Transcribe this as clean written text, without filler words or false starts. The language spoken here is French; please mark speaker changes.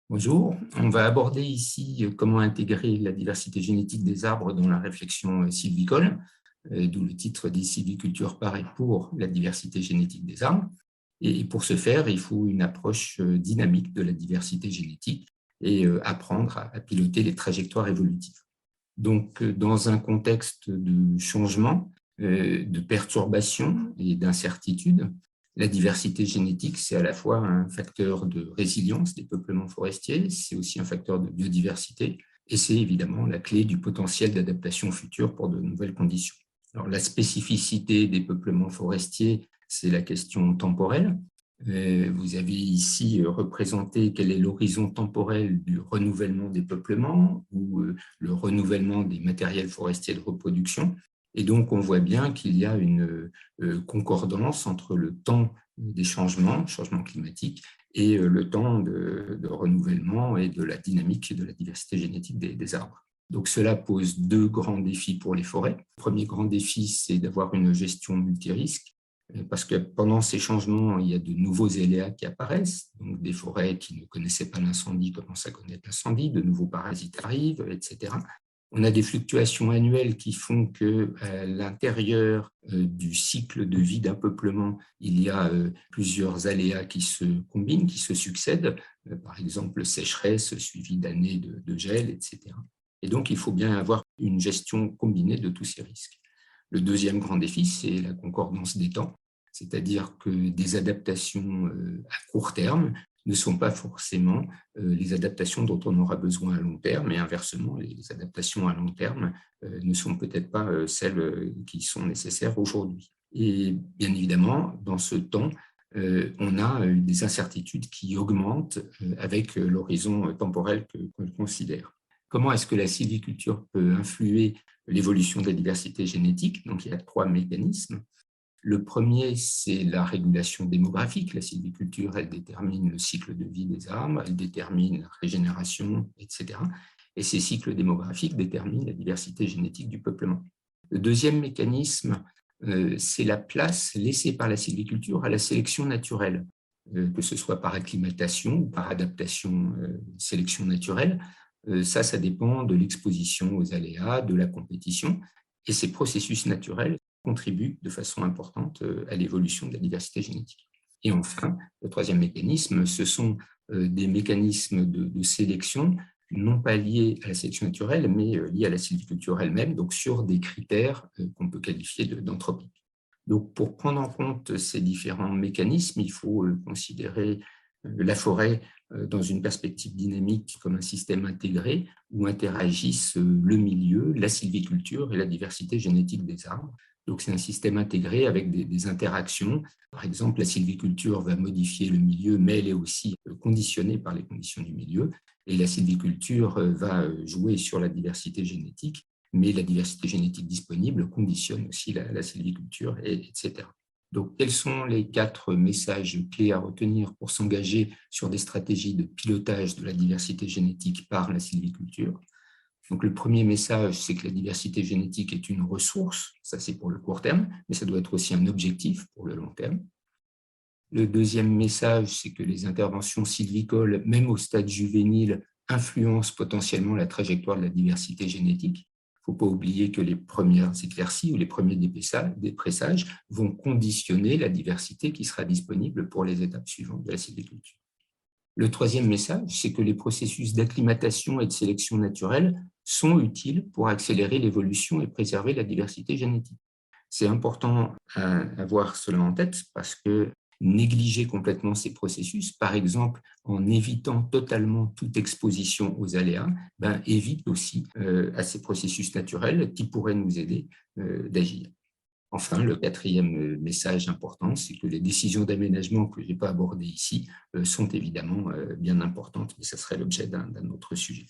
Speaker 1: Bonjour, on va aborder ici comment intégrer la diversité génétique des arbres dans la réflexion sylvicole, d'où le titre des sylvicultures par et pour la diversité génétique des arbres. Et pour ce faire, il faut une approche dynamique de la diversité génétique et apprendre à piloter les trajectoires évolutives. Donc, dans un contexte de changement, de perturbation et d'incertitude, la diversité génétique, c'est à la fois un facteur de résilience des peuplements forestiers, c'est aussi un facteur de biodiversité, et c'est évidemment la clé du potentiel d'adaptation future pour de nouvelles conditions. Alors, la spécificité des peuplements forestiers, c'est la question temporelle. Vous avez ici représenté quel est l'horizon temporel du renouvellement des peuplements ou le renouvellement des matériels forestiers de reproduction. Et donc, on voit bien qu'il y a une concordance entre le temps des changements climatiques, et le temps de renouvellement et de la dynamique de la diversité génétique des arbres. Donc, cela pose deux grands défis pour les forêts. Le premier grand défi, c'est d'avoir une gestion multirisque, parce que pendant ces changements, il y a de nouveaux aléas qui apparaissent, donc des forêts qui ne connaissaient pas l'incendie commencent à connaître l'incendie, de nouveaux parasites arrivent, etc. On a des fluctuations annuelles qui font qu'à l'intérieur du cycle de vie d'un peuplement, il y a plusieurs aléas qui se combinent, qui se succèdent, par exemple sécheresse suivie d'années de gel, etc. Et donc, il faut bien avoir une gestion combinée de tous ces risques. Le deuxième grand défi, c'est la concordance des temps, c'est-à-dire que des adaptations à court terme ne sont pas forcément les adaptations dont on aura besoin à long terme, et inversement, les adaptations à long terme ne sont peut-être pas celles qui sont nécessaires aujourd'hui. Et bien évidemment, dans ce temps, on a des incertitudes qui augmentent avec l'horizon temporel qu'on considère. Comment est-ce que la sylviculture peut influer l'évolution de la diversité génétique? Donc, il y a trois mécanismes. Le premier, c'est la régulation démographique. La sylviculture, elle détermine le cycle de vie des arbres, elle détermine la régénération, etc. Et ces cycles démographiques déterminent la diversité génétique du peuplement. Le deuxième mécanisme, c'est la place laissée par la sylviculture à la sélection naturelle, que ce soit par acclimatation ou par adaptation, sélection naturelle. Ça dépend de l'exposition aux aléas, de la compétition, et ces processus naturels contribuent de façon importante à l'évolution de la diversité génétique. Et enfin, le troisième mécanisme, ce sont des mécanismes de sélection, non pas liés à la sélection naturelle, mais liés à la sylviculture elle-même, donc sur des critères qu'on peut qualifier d'anthropiques. Donc, pour prendre en compte ces différents mécanismes, il faut considérer la forêt dans une perspective dynamique comme un système intégré où interagissent le milieu, la sylviculture et la diversité génétique des arbres. Donc, c'est un système intégré avec des interactions. Par exemple, la sylviculture va modifier le milieu, mais elle est aussi conditionnée par les conditions du milieu. Et la sylviculture va jouer sur la diversité génétique, mais la diversité génétique disponible conditionne aussi la sylviculture, etc. Donc, quels sont les quatre messages clés à retenir pour s'engager sur des stratégies de pilotage de la diversité génétique par la sylviculture? Donc, le premier message, c'est que la diversité génétique est une ressource, ça c'est pour le court terme, mais ça doit être aussi un objectif pour le long terme. Le deuxième message, c'est que les interventions sylvicoles, même au stade juvénile, influencent potentiellement la trajectoire de la diversité génétique. Il ne faut pas oublier que les premières éclaircies ou les premiers dépressages vont conditionner la diversité qui sera disponible pour les étapes suivantes de la sylviculture. Le troisième message, c'est que les processus d'acclimatation et de sélection naturelle sont utiles pour accélérer l'évolution et préserver la diversité génétique. C'est important à avoir cela en tête parce que négliger complètement ces processus, par exemple en évitant totalement toute exposition aux aléas, évite aussi à ces processus naturels qui pourraient nous aider d'agir. Enfin, le quatrième message important, c'est que les décisions d'aménagement que je n'ai pas abordées ici sont évidemment bien importantes, mais ça serait l'objet d'un autre sujet.